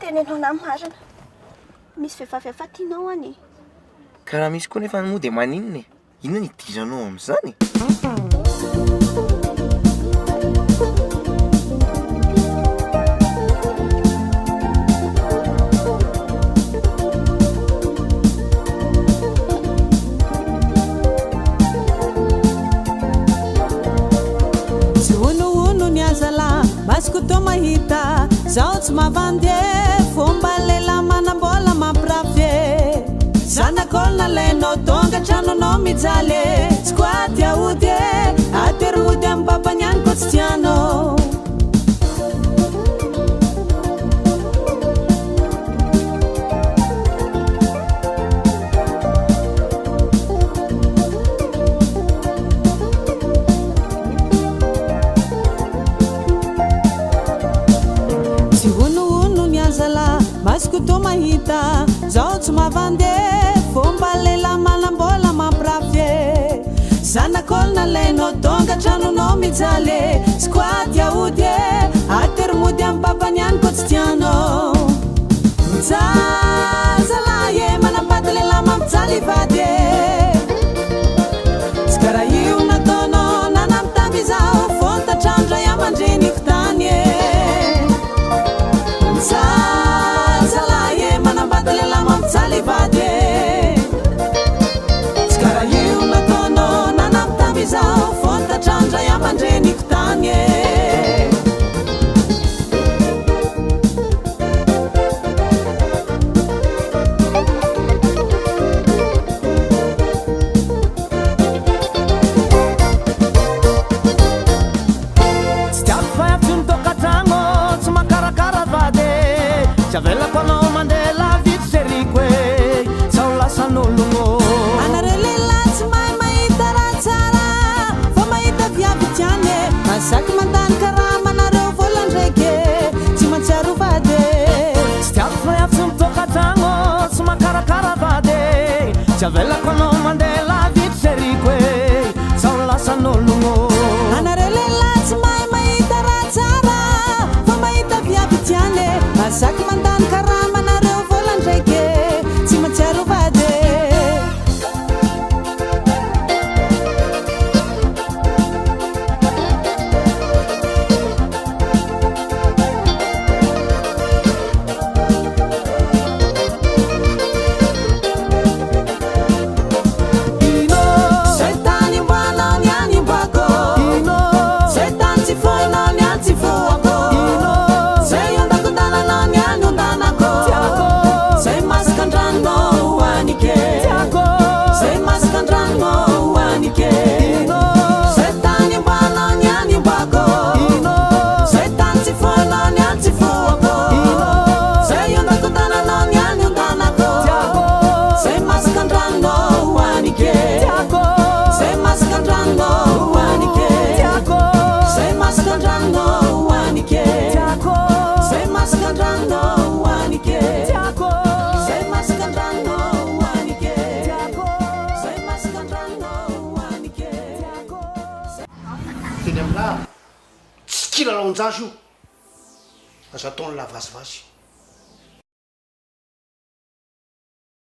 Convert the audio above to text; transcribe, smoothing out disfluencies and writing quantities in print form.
tenenao na marina misy vehivavy afatianao any karaha misy koa nefa moa dia maninona inona ny idiranao amin'izany Masku to mahita zao tsy mavandy fomba lela manambola mampiravy zanak'olona lainao tonga tranonao mijaly tsy koaty aody aterody amin'ny babany ihany koa tsy tianao Masku to mahita zao tsy mavandy fomba lela manambola mampiravy zanak'olona lainao tonga tranonao mijaly tsy koaty aody ateromody amin'ny babany ihany koa tsy tianao zazalahy manambady lela mampijaly vady tsy karaha io nataonao nanambitamby zao fontatrandra iamandreniko tany Salivade Skara io nataonao nanambitamby zao fontatrandra iamandreniko tany Tsy tiako fahatsy mitokatragno tsy makarakara vady tsy avelako anao mandela Masaky mandany karaha manareo volan-draiky tsy matsiaro vady tsy tiako fahatsy mitokatragno tsy makarakara vady tsy avelako anao mandeha lavitry zeriko sao lasan'ologno anareo lehilahy tsy mahay mahita raha tsara fa mahita viavy tiany masaky mandany karaha manareo volan-draiky tsy matsiaro vady Tsy kilalao anjasy io aza ataony lavasivasy